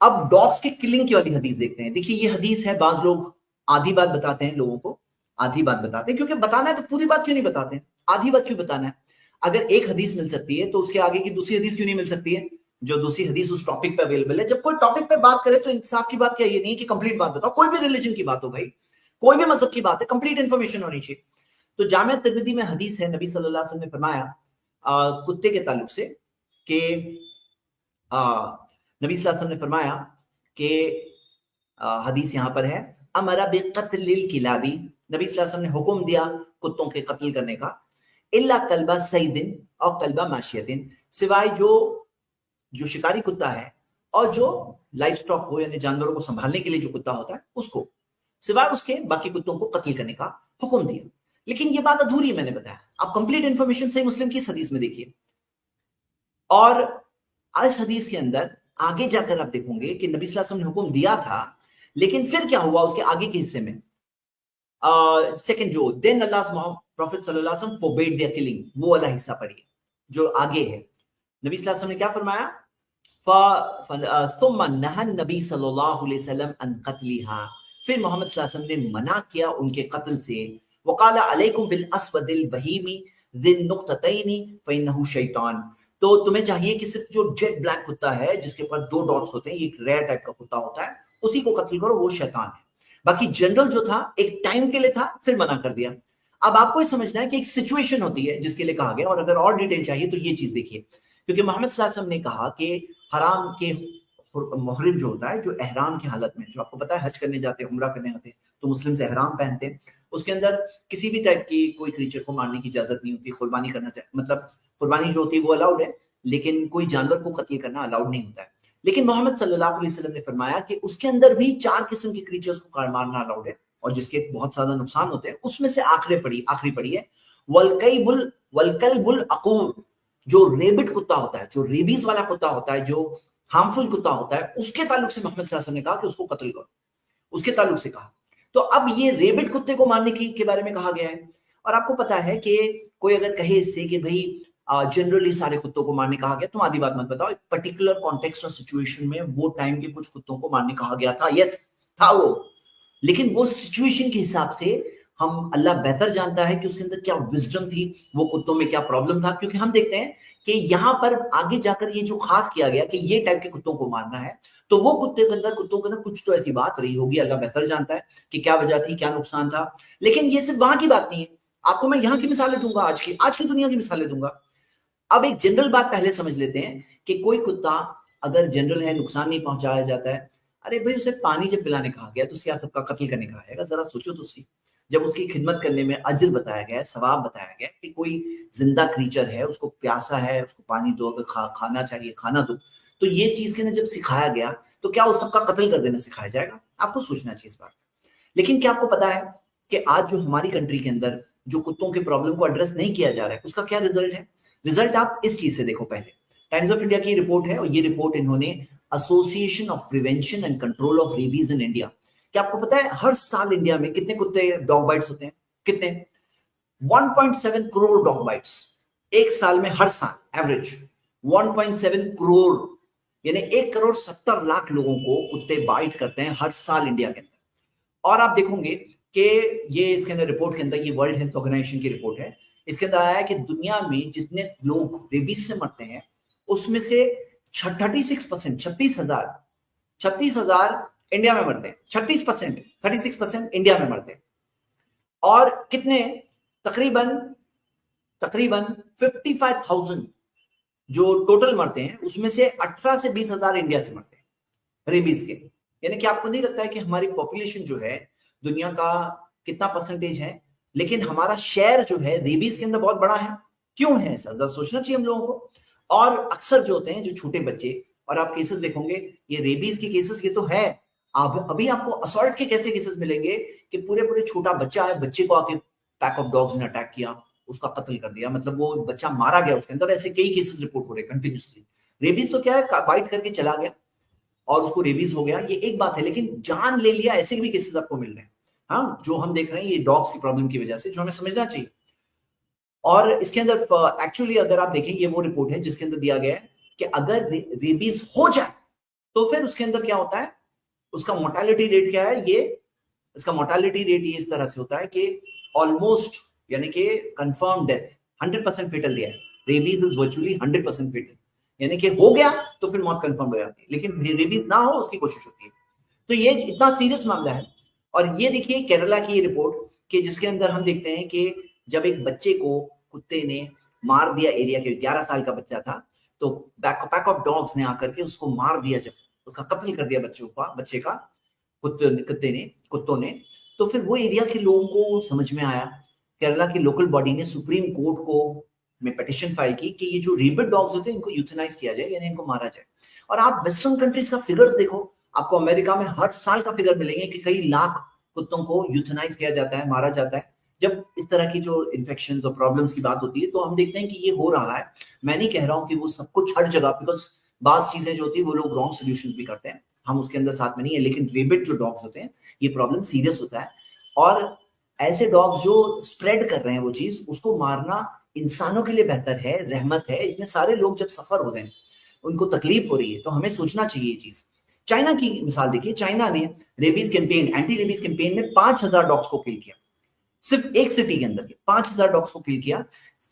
अब डॉग्स के किलिंग की वाली हदीस देखते हैं। देखिए ये हदीस है, बाज लोग आधी बात बताते हैं लोगों को, आधी बात बताते हैं, क्योंकि बताना है तो पूरी बात क्यों नहीं बताते हैं, आधी बात क्यों बताना है। अगर एक हदीस मिल सकती है तो उसके आगे की दूसरी हदीस क्यों नहीं मिल सकती है, जो दूसरी हदीस उस टॉपिक पे अवेलेबल है। जब कोई टॉपिक पे बात करे तो इंसाफ की बात क्या, ये नहीं कि कंप्लीट बात बताओ, कोई भी रिलीजन की बात हो भाई, कोई भी मजहब की बात है, कंप्लीट इंफॉर्मेशन होनी चाहिए। तो जामिया तिर्मिज़ी में हदीस है, नबी सल्लल्लाहु अलैहि वसल्लम ने फरमाया कुत्ते के ताल्लुक से कि नबी सल्लल्लाहु अलैहि वसल्लम ने फरमाया कि हदीस यहां पर है, अमरा बिक़त्लिल किलाबी, नबी सल्लल्लाहु अलैहि वसल्लम ने हुक्म दिया कुत्तों के कत्ल करने का, इल्ला कल्बा सईदिन और कल्बा माशियतिन, सिवाय जो जो शिकारी कुत्ता है और जो लाइफ स्टॉक को यानी जानवरों को संभालने के लिए जो कुत्ता होता है उसको, सिवाय उसके बाकी कुत्तों को कत्ल करने का हुक्म दिया। लेकिन ये बात अधूरी है, मैंने बताया। आप कंप्लीट इंफॉर्मेशन सही मुस्लिम की इस हदीस में देखिए, और इस हदीस के अंदर आगे जाकर आप देखोगे कि नबी सल्लल्लाहु अलैहि वसल्लम ने हुक्म दिया था, लेकिन फिर क्या हुआ उसके आगे के हिस्से में, सेकंड जो देन अल्लाह प्रॉफिट सल्लल्लाहु अलैहि वसल्लम फोरबेड देयर किलिंग, वो वाला हिस्सा पढ़िए जो आगे है। नबी सल्लल्लाहु अलैहि वसल्लम ने क्या फरमाया, थुम्मा नहा नबी सल्लल्लाहु अलैहि वसल्लम अन क़त्लिहा, फिर मोहम्मद सल्लल्लाहु अलैहि वसल्लम ने मना किया उनके कत्ल से। वक़ाला अलैकुम बिल अस्वदिल बहीमी ज़िन नुक़्ततैनि फ़इन्नहु शैतान, तो तुम्हें चाहिए कि सिर्फ जो जेट ब्लैक कुत्ता है जिसके ऊपर 2 डॉट्स होते हैं, ये एक रेयर टाइप का कुत्ता होता है, उसी को कत्ल करो, वो शैतान है। बाकी जनरल जो था एक टाइम के लिए था, फिर मना कर दिया। अब आपको ये समझना है कि एक सिचुएशन होती है जिसके लिए कहा गया, और अगर और डिटेल चाहिए तो ये चीज देखिए, क्योंकि मोहम्मद सल्लल्लाहु अलैहि वसल्लम ने कहा कि हराम के मुहरिम जो होता है, जो एहराम की हालत में, जो आपको पता है हज करने जाते हैं, उम्रा करने आते हैं, तो मुस्लिम से एहराम पहनते हैं, उसके अंदर किसी भी टाइप की कोई क्रीचर को मारने की इजाजत नहीं होती, कुर्बानी करना चाहिए, मतलब कुर्बानी जो होती है वो अलाउड है, लेकिन कोई जानवर को कत्ल करना अलाउड नहीं होता है। लेकिन मोहम्मद सल्लल्लाहु अलैहि वसल्लम ने फरमाया कि उसके अंदर भी 4 किस्म के क्रीचर्स को मारना अलाउड है, और जिसके बहुत ज्यादा नुकसान होते हैं, उसमें से आखिरी पड़ी है वलकलबुल अकूर, जो रेबिड कुत्ता होता है, जो रेबीज वाला कुत्ता होता है, जो हार्मफुल कुत्ता होता है, उसके ताल्लुक से मोहम्मद सल्लल्लाहु अलैहि वसल्लम ने कहा कि उसको कत्ल करो, उसके ताल्लुक से कहा। तो अब ये रेबिड कुत्ते को मारने की के बारे में कहा गया है। और आपको पता है कि कोई अगर कहे इससे कि भाई जनरली सारे कुत्तों को मारने कहा गया, तुम आधी बात मत बताओ, एक पर्टिकुलर कॉन्टेक्स्ट और सिचुएशन में वो टाइम के कुछ कुत्तों को मारने कहा गया था, यस था वो, लेकिन वो सिचुएशन के हिसाब से हम, अल्लाह बेहतर जानता है कि उसके अंदर क्या विजडम थी, वो कुत्तों में क्या प्रॉब्लम था, क्योंकि हम देखते हैं कि यहां पर आगे जाकर ये जो खास किया गया कि ये टाइप के कुत्तों को मारना है, तो वो कुत्तों के अंदर कुछ तो ऐसी बात रही होगी, अल्लाह बेहतर जानता है कि क्या वजह थी, क्या नुकसान था। लेकिन ये सिर्फ वहां की बात नहीं है, आपको मैं यहाँ की मिसालें दूंगा, आज की दुनिया की मिसालें दूंगा। अब एक जनरल बात पहले समझ लेते हैं कि कोई कुत्ता अगर जनरल है, नुकसान नहीं पहुंचाया जाता है, अरे भाई उसे पानी जब पिलाने कहा गया तो क्या सबका कत्ल करने कहा है? जरा सोचो तो सही। जब उसकी खिदमत करने में अजर बताया गया है, सवाब बताया गया है कि कोई जिंदा क्रीचर है, उसको प्यासा है, उसको पानी दो, अगर खाना चाहिए खाना दो, तो ये चीज के ना जब सिखाया गया, तो क्या उस सबका कत्ल कर देना सिखाया जाएगा? आपको सोचना चाहिए इस बात। लेकिन क्या आपको पता है कि आज जो हमारी कंट्री के अंदर जो कुत्तों के प्रॉब्लम को एड्रेस नहीं किया जा रहा है, उसका क्या रिजल्ट है? रिजल्ट आप इस चीज से देखो। पहले टाइम्स ऑफ इंडिया की रिपोर्ट है, और ये रिपोर्ट इन्होंने association of prevention and control of rabies in India, क्या आपको पता है हर साल इंडिया में कितने कुत्ते डॉग बाइट्स होते हैं? कितने? 1.7 करोड़ डॉग बाइट्स एक साल में, हर साल एवरेज 1.7 करोड़, यानी 1,70,00,000 लोगों को कुत्ते बाइट करते हैं हर साल इंडिया के अंदर। और आप देखोगे कि ये इसके अंदर रिपोर्ट के अंदर, ये वर्ल्ड हेल्थ ऑर्गेनाइजेशन की रिपोर्ट है, इसके अंदर आया है कि दुनिया में जितने लोग रेबीज से मरते हैं उसमें से 36%, 36,000 इंडिया में मरते हैं। 36% इंडिया में मरते हैं। और कितने? तकरीबन तकरीबन 55,000 जो टोटल मरते हैं, उसमें से 18 से 20,000 इंडिया से मरते हैं रेबीज के। यानी कि आपको नहीं लगता है कि हमारी पॉपुलेशन जो है दुनिया का कितना परसेंटेज है, लेकिन हमारा शेयर जो है रेबीज के अंदर बहुत बड़ा है? क्यों है ऐसा? जरा सोचना चाहिए हम लोगों को। और अक्सर जो होते हैं जो छोटे बच्चे, और आप केसेस देखोगे, ये रेबीज के केसेस ये तो है, आप अभी आपको असॉल्ट के कैसे केसेस मिलेंगे कि पूरे पूरे छोटा बच्चा है, बच्चे को आके पैक ऑफ डॉग्स ने अटैक किया, उसका कत्ल कर दिया, मतलब वो बच्चा मारा गया उसके अंदर। ऐसे कई केसेस रिपोर्ट हो रहे हैं कंटिन्यूसली। रेबीज तो क्या है, बाइट करके चला गया और उसको रेबीज हो गया, ये एक बात है, लेकिन जान ले लिया, ऐसे भी केसेस आपको मिल रहे हैं। हाँ, जो हम देख रहे हैं ये डॉग्स की प्रॉब्लम की वजह से, जो हमें समझना चाहिए। और इसके अंदर एक्चुअली अगर आप देखें, ये वो रिपोर्ट है जिसके अंदर दिया गया है कि अगर रेबीज हो जाए तो फिर उसके अंदर क्या होता है, उसका मोर्टालिटी रेट क्या है, ये इसका मोर्टालिटी रेट ये इस तरह से होता है कि ऑलमोस्ट यानी कि कंफर्म डेथ 100% फेटल दिया है। रेबीज इज वर्चुअली 100% फेटल, यानी कि हो गया तो फिर मौत कंफर्म हो जाती है, लेकिन रेबीज ना हो उसकी कोशिश होती है। तो ये इतना सीरियस मामला है। और ये देखिए केरला की रिपोर्ट कि जिसके अंदर हम देखते हैं कि जब एक बच्चे को कुत्ते ने मार दिया, एरिया के 11 साल का बच्चा था, तो पैक ऑफ डॉग्स ने आकर के उसको मार दिया, जब उसका कत्ल कर दिया बच्चे का कुत्तों ने, तो फिर वो एरिया के लोगों को समझ में आया, केरला की लोकल बॉडी ने सुप्रीम कोर्ट को में पिटीशन फाइल की कि ये जो रेबिड डॉग्स होते हैं इनको यूथनाइज किया जाए, यानी इनको मारा जाए। और आप वेस्टर्न कंट्रीज का फिगर्स देखो, आपको अमेरिका में हर साल का फिगर मिलेंगे कि कई लाख कुत्तों को यूथनाइज किया जाता है, मारा जाता है। जब इस तरह की जो इन्फेक्शन और प्रॉब्लम्स की बात होती है तो हम देखते हैं कि ये हो रहा है। मैं नहीं कह रहा हूं कि वो सब कुछ हर जगह, बिकॉज बात चीजें जो होती है वो लोग रॉन्ग सोल्यूशन भी करते हैं, हम उसके अंदर साथ में नहीं है, लेकिन रेबिड जो डॉग्स होते हैं ये प्रॉब्लम सीरियस होता है। और ऐसे डॉग्स जो स्प्रेड कर रहे हैं वो चीज, उसको मारना इंसानों के लिए बेहतर है, रहमत है। इतने सारे लोग जब सफर हो रहे हैं, उनको तकलीफ हो रही है, तो हमें सोचना चाहिए ये चीज। चाइना की मिसाल देखिए, चाइना ने rabies campaign, anti rabies campaign में 5,000 डॉग्स को किल किया, सिर्फ एक सिटी के अंदर 5,000 डॉग्स को किल किया।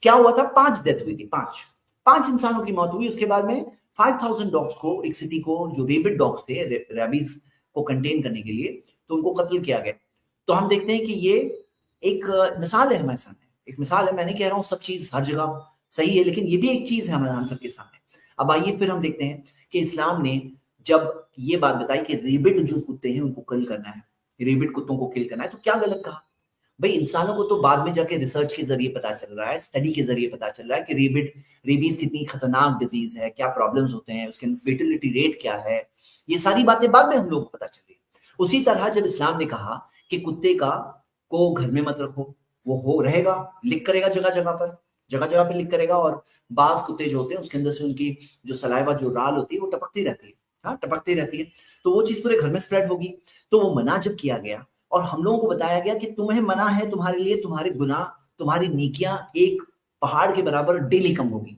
क्या हुआ था, 5 डेथ हुई थी, पांच इंसानों की मौत हुई। उसके बाद में 5,000 डॉग्स को, एक सिटी को, जो रेबिड डॉग्स थे रेबीज को कंटेन करने के लिए, तो उनको कत्ल किया गया। तो हम देखते हैं कि ये एक मिसाल है हमारे सामने, एक मिसाल है। मैं नहीं कह रहा हूं सब चीज हर जगह सही है, लेकिन ये भी एक चीज है हम सबके सामने। अब आइए फिर हम देखते हैं कि इस्लाम ने जब ये बात बताई कि रेबिड जो कुत्ते हैं उनको किल करना है, रेबिड कुत्तों को किल करना है, तो क्या गलत कहा? भाई इंसानों को तो बाद में जाके रिसर्च के जरिए पता चल रहा है, स्टडी के जरिए पता चल रहा है कि रेबीज कितनी खतरनाक डिजीज है, क्या प्रॉब्लम्स होते हैं, उसके फेटिलिटी रेट क्या है, ये सारी बातें बाद में हम लोग को पता चल रही है। उसी तरह जब इस्लाम ने कहा कि कुत्ते का को घर में मत रखो, वो हो रहेगा, लिक करेगा जगह जगह पे लिक करेगा, और बाज कुत्ते जो होते हैं उसके अंदर से उनकी जो सलाइवा, जो राल होती है वो टपकती रहती है, हाँ टपकती रहती है, तो वो चीज पूरे घर में स्प्रेड होगी। तो वो मना जब किया गया और हम लोगों को बताया गया कि तुम्हें मना है, तुम्हारे लिए तुम्हारे गुनाह, तुम्हारी नेकियां एक पहाड़ के बराबर डेली कम होगी।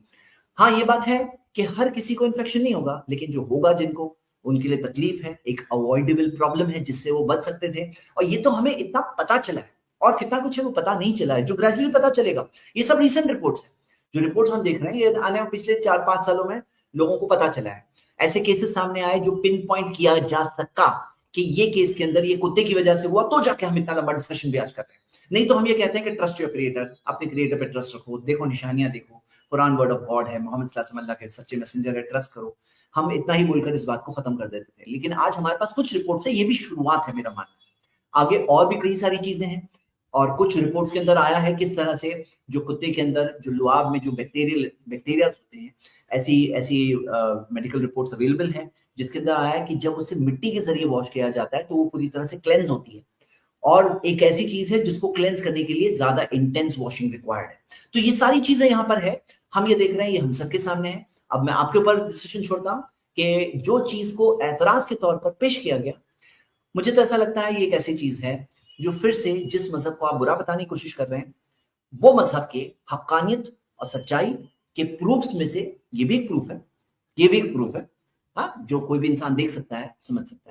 हाँ ये बात है कि हर किसी को इन्फेक्शन नहीं होगा, लेकिन जो होगा जिनको, उनके लिए तकलीफ है, एक अवॉइडेबल प्रॉब्लम है जिससे वो बच सकते थे। और ये तो हमें इतना पता चला है, और कितना कुछ है वो पता नहीं चला है, जो ग्रेजुअली पता चलेगा। ये सब रिसेंट रिपोर्ट्स है, जो रिपोर्ट्स हम देख रहे हैं ये आने वाले पिछले 4-5 सालों में लोगों को पता चला है। ऐसे केसेस सामने आए जो पिन पॉइंट किया जा सका कि ये केस के अंदर ये कुत्ते की वजह से हुआ, तो जाके हम इतना लंबा डिस्कशन भी आज कर रहे हैं। नहीं तो हम ये कहते हैं कि ट्रस्ट योर क्रिएटर, अपने क्रिएटर पे ट्रस्ट रखो, देखो निशानियां देखो, कुरान वर्ड ऑफ गॉड है, मोहम्मद सल्लल्लाहु अलैहि वसल्लम के सच्चे मैसेंजर है, ट्रस्ट करो। हम इतना ही बोलकर इस बात को खत्म कर देते थे, लेकिन आज हमारे पास कुछ रिपोर्ट्स है, ये भी शुरुआत है मेरा मानना। आगे और भी कई सारी चीजें हैं, और कुछ रिपोर्ट्स के अंदर आया है किस तरह से जो कुत्ते के अंदर जो लुआब में जो बैक्टीरिया होते हैं, ऐसी ऐसी मेडिकल रिपोर्ट्स अवेलेबल हैं, जिसके अंदर आया है कि जब उसे मिट्टी के जरिए वॉश किया जाता है तो वो पूरी तरह से क्लेंस होती है, और एक ऐसी चीज है जिसको क्लेंस करने के लिए ज्यादा इंटेंस वॉशिंग रिक्वायर्ड है। तो ये सारी चीजें यहाँ पर है, हम ये देख रहे हैं, ये हम सबके सामने है। अब मैं आपके ऊपर डिसीजन छोड़ता हूँ कि जो चीज को एतराज के तौर पर पेश किया गया, मुझे तो ऐसा लगता है ये एक ऐसी चीज है जो फिर से जिस मजहब को आप बुरा बताने की कोशिश कर रहे हैं, वो मजहब के हक्कानियत और सच्चाई के प्रूफ्स में से ये भी एक प्रूफ है, ये भी एक प्रूफ है। हाँ, जो कोई भी इंसान देख सकता है, समझ सकता है।